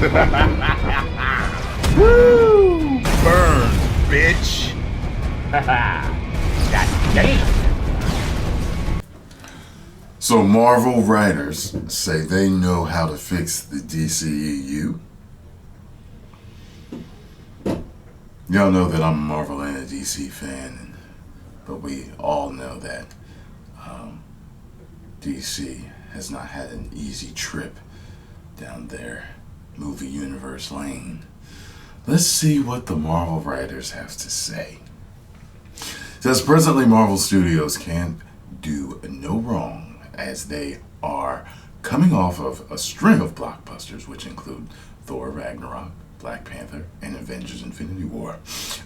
Woo! Burn, bitch! God damn! So Marvel writers say they know how to fix the DCEU. Y'all know that I'm a Marvel and a DC fan, but we all know that DC has not had an easy trip down their movie universe lane. Let's see what the Marvel writers have to say. It says presently Marvel Studios can't do no wrong as they are coming off of a string of blockbusters which include Thor Ragnarok, Black Panther, and Avengers Infinity War.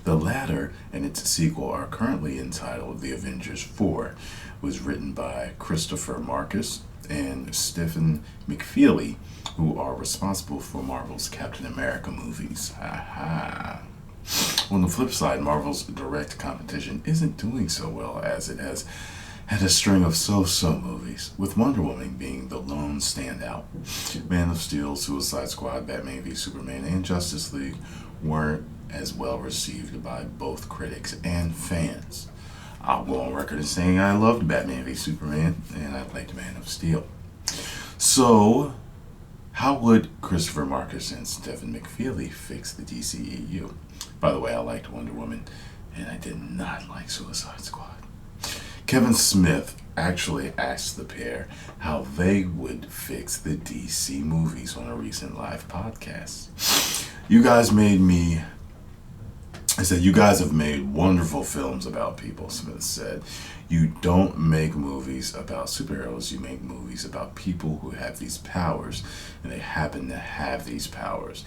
The latter and its sequel are currently entitled The Avengers 4, was written by Christopher Marcus and Stephen McFeely, who are responsible for Marvel's Captain America movies. Aha. On the flip side, Marvel's direct competition isn't doing so well as it has had a string of so-so movies, with Wonder Woman being the lone standout. Man of Steel, Suicide Squad, Batman v Superman, and Justice League weren't as well received by both critics and fans. I'll go on record as saying I loved Batman v Superman, and I liked Man of Steel. So, how would Christopher Marcus and Stephen McFeely fix the DCEU? By the way, I liked Wonder Woman, and I did not like Suicide Squad. Kevin Smith actually asked the pair how they would fix the DC movies on a recent live podcast. You guys have made wonderful films about people, Smith said. You don't make movies about superheroes, you make movies about people who have these powers, and they happen to have these powers.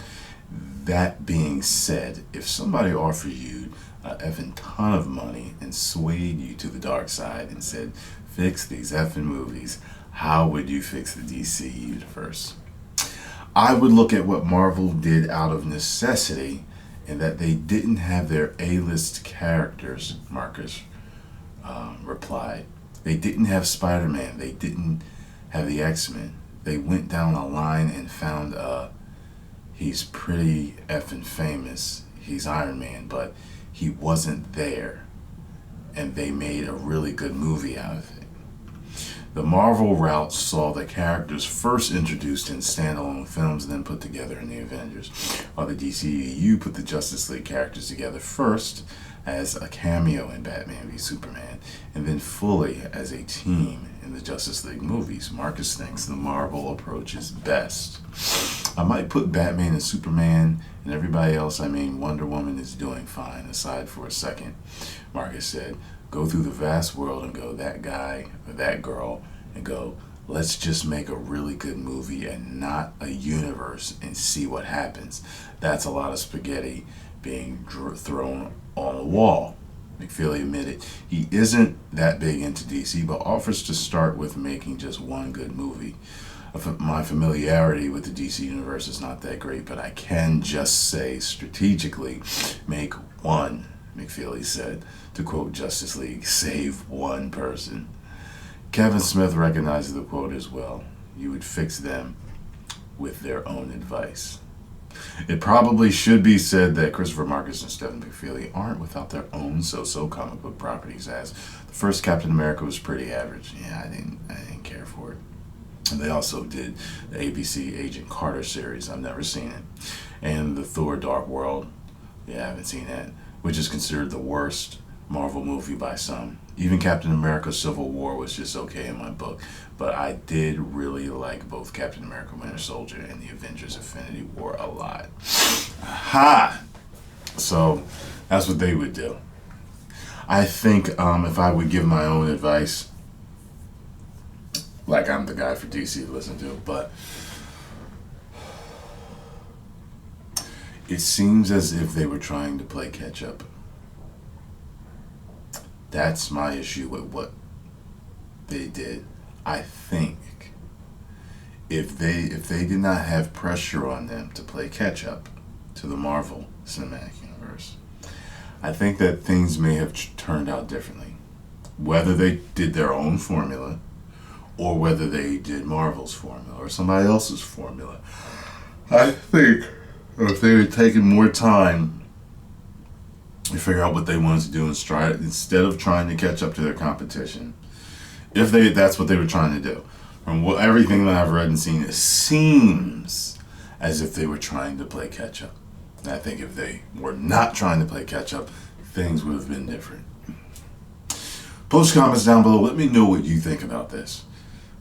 That being said, if somebody offered you an effing ton of money and swayed you to the dark side and said, fix these effing movies, how would you fix the DC universe? I would look at what Marvel did out of necessity, and that they didn't have their A-list characters, Marcus replied. They didn't have Spider-Man. They didn't have the X-Men. They went down a line and found he's pretty effing famous. He's Iron Man, but he wasn't there. And they made a really good movie out of it. The Marvel route saw the characters first introduced in standalone films and then put together in the Avengers, while the DCEU put the Justice League characters together first as a cameo in Batman v Superman, and then fully as a team in the Justice League movies. Marcus thinks the Marvel approach is best. I might put Batman and Superman and everybody else, Wonder Woman is doing fine, aside for a second. Marcus said, go through the vast world and go that guy or that girl and go, let's just make a really good movie and not a universe and see what happens. That's a lot of spaghetti being thrown on a wall. McFeely admitted he isn't that big into DC, but offers to start with making just one good movie. My familiarity with the DC universe is not that great, but I can just say strategically make one, McFeely said. To quote Justice League, save one person. Kevin Smith recognizes the quote as well. You would fix them with their own advice. It probably should be said that Christopher Marcus and Stephen McFeely aren't without their own so-so comic book properties, as the first Captain America was pretty average. Yeah, I didn't care for it. And they also did the ABC Agent Carter series. I've never seen it. And the Thor Dark World. Yeah, I haven't seen that. Which is considered the worst Marvel movie by some. Even Captain America Civil War was just okay in my book. But I did really like both Captain America Winter Soldier and the Avengers Infinity War a lot. Aha! So that's what they would do. I think if I would give my own advice, like I'm the guy for DC to listen to, but it seems as if they were trying to play catch up. That's my issue with what they did. I think if they did not have pressure on them to play catch up to the Marvel Cinematic Universe, I think that things may have turned out differently. Whether they did their own formula, or whether they did Marvel's formula or somebody else's formula. I think if they had taken more time to figure out what they wanted to do instead of trying to catch up to their competition, that's what they were trying to do. From everything that I've read and seen, it seems as if they were trying to play catch up. And I think if they were not trying to play catch up, things would have been different. Post comments down below. Let me know what you think about this.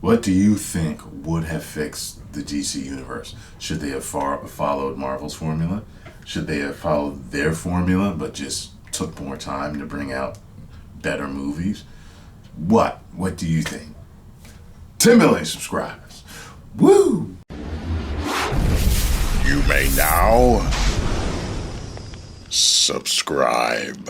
What do you think would have fixed the DC universe? Should they have followed Marvel's formula? Should they have followed their formula but just took more time to bring out better movies? What do you think? 10 million subscribers. Woo! You may now subscribe.